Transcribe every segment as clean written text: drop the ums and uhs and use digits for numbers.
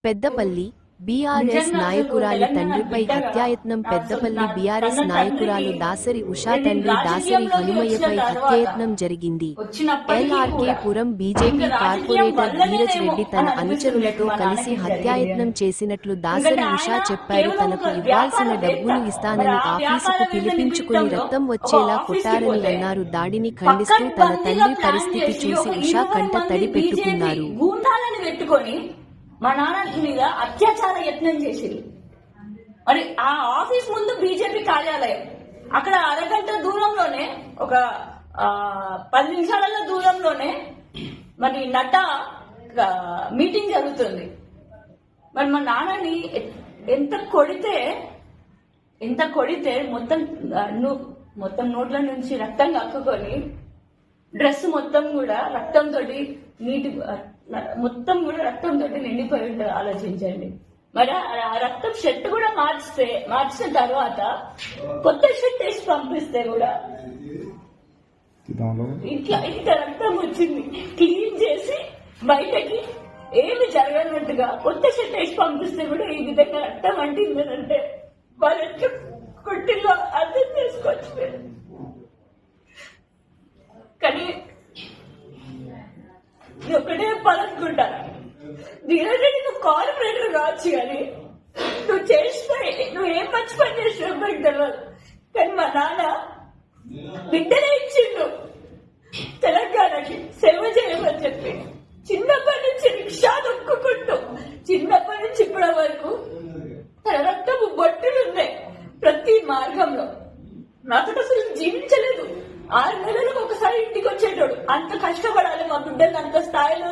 Peddapalli BRS నాయకురాలి తండ్రిపై హత్యాయత్నం Peddapalli BRS నాయకురాలు దాసరి ఉషా తండ్రి దాసరి హనుమయ్యపై హత్యాయత్నం జరిగింది. ఎల్ఆర్కే పురం బీజేపీ కార్పొరేటర్ ధీరజ్ రెడ్డి తన అనుచరులతో కలిసి హత్యాయత్నం చేసినట్లు దాసరి ఉషా చెప్పారు. తనకు ఇవ్వాల్సిన డబ్బులు ఇస్తానని ఆఫీసుకు పిలిపించుకుని రక్తం వచ్చేలా కొట్టారని అన్నారు. దాడిని ఖండిస్తూ తన తండ్రి పరిస్థితి చూసి ఉషా కంట తడి పెట్టుకున్నారు. మా నాన్న మీద అత్యాచార యత్నం చేసింది. మరి ఆ ఆఫీస్ ముందు బీజేపీ కార్యాలయం, అక్కడ అరగంట దూరంలోనే, ఒక 10 నిమిషాల దూరంలోనే మరి నడ్డా మీటింగ్ జరుగుతుంది. మరి మా నాన్నని ఎంత కొడితే మొత్తం నోట్ల నుంచి రక్తం కక్కుకొని డ్రెస్ మొత్తం కూడా రక్తంతో నిండిపోయి ఉంటుంది. ఆలోచించండి. మరి ఆ రక్తం షర్ట్ కూడా మార్చిన తర్వాత కొత్త షర్ట్ వేసి పంపిస్తే కూడా ఇంత రక్తం వచ్చింది. క్లీన్ చేసి బయటకి ఏమి జరగనట్టుగా కొత్త షర్ట్ వేసి పంపిస్తే కూడా ఈ విధంగా రక్తం అంటిందనంటే వాళ్ళు ఎట్లా కొట్టిల్లో అర్థం చేసుకోవచ్చు. కానీ ఒకటే పలనుకుంటా, ధీరజ్ రెడ్డి నువ్వు కార్పొరేటర్ కావచ్చు, కానీ నువ్వు ఏం మంచి పని చేసినావు నాకు తెలియదు. కానీ మా నాన్న బిడ్డనే ఇచ్చిండు తెలంగాణకి సేవ చేయమని చెప్పి. చిన్నప్పటి నుంచి రిక్షా దొక్కుకుంటూ చిన్నప్పటి నుంచి ఇప్పటి వరకు తన రక్తము బొట్టులున్నాయి ప్రతి మార్గంలో. నాతో అసలు జీవించలేదు. 6 నెలలకు ఒకసారి ఇంటికి వచ్చేటోడు. అంత కష్టపడాలి మా బిడ్డలు అంత స్థాయిలో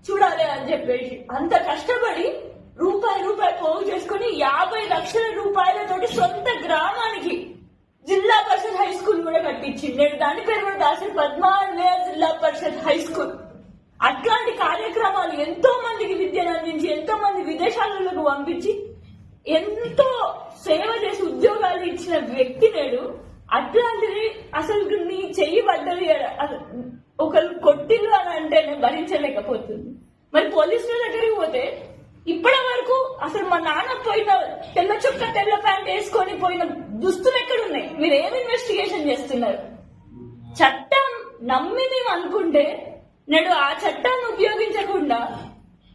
చూడాలి అని చెప్పేసి అంత కష్టపడి రూపాయి పోగు చేసుకుని 50 లక్షల రూపాయలతోటి సొంత గ్రామానికి జిల్లా పరిషత్ హై స్కూల్ కూడా కట్టించింది. నేను దాని పేరు కూడా దాసరి పద్మాలయ జిల్లా పరిషత్ హై స్కూల్. అట్లాంటి కార్యక్రమాలు ఎంతో మందికి విద్యను అందించి, ఎంతో మంది విదేశాలకు పంపించి, ఎంతో సేవ చేసి ఉద్యోగాలు ఇచ్చిన వ్యక్తి నేడు. అట్లాంటిది అసలు నీ చెయ్యి పడ్డది ఒకరు కొట్టిల్లు అని అంటే నేను భరించలేకపోతుంది. మరి పోలీసుల దగ్గరికి పోతే ఇప్పటి వరకు అసలు మా నాన్న పోయిన తెల్ల చుక్క తెల్ల ప్యాంట్ వేసుకొని పోయిన దుస్తులు ఎక్కడున్నాయి? మీరు ఏం ఇన్వెస్టిగేషన్ చేస్తున్నారు? చట్టం నమ్మి మేము అనుకుంటే నేడు ఆ చట్టాన్ని ఉపయోగించకుండా,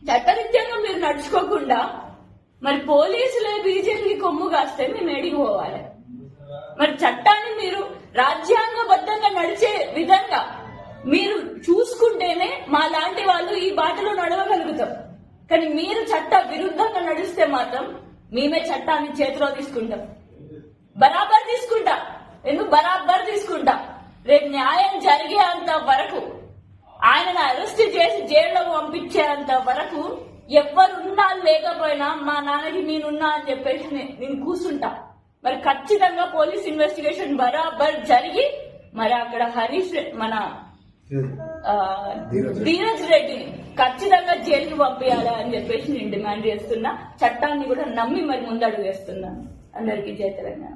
చట్టరీత్యంగా మీరు నడుచుకోకుండా మరి పోలీసులే బీజేపీ కొమ్ము కాస్తే మేము ఏడికి పోవాలి? మరి చట్టాన్ని మీరు రాజ్యాంగబద్ధంగా నడిచే విధంగా మీరు చూసుకుంటేనే మా లాంటి వాళ్ళు ఈ బాటలో నడవగలుగుతాం. కానీ మీరు చట్ట విరుద్ధంగా నడిస్తే మాత్రం మేమే చట్టాన్ని చేతిలో తీసుకుంటాం. బరాబర్ తీసుకుంటా. రేపు న్యాయం జరిగేంత వరకు, ఆయనను అరెస్ట్ చేసి జైల్లోకి పంపించేంత వరకు ఎవరున్నా లేకపోయినా మా నాన్నకి నేనున్నా అని చెప్పేసి నేను కూర్చుంటా. మరి ఖచ్చితంగా పోలీస్ ఇన్వెస్టిగేషన్ బరాబర్ జరిగి మరి అక్కడ మన ధీరజ్ రెడ్డిని ఖచ్చితంగా జైలుకి పంపించాలి అని చెప్పేసి నేను డిమాండ్ చేస్తున్నా. చట్టాన్ని కూడా నమ్మి మరి ముందడుగు వేస్తున్నాను. అందరికీ జై తెలంగాణ.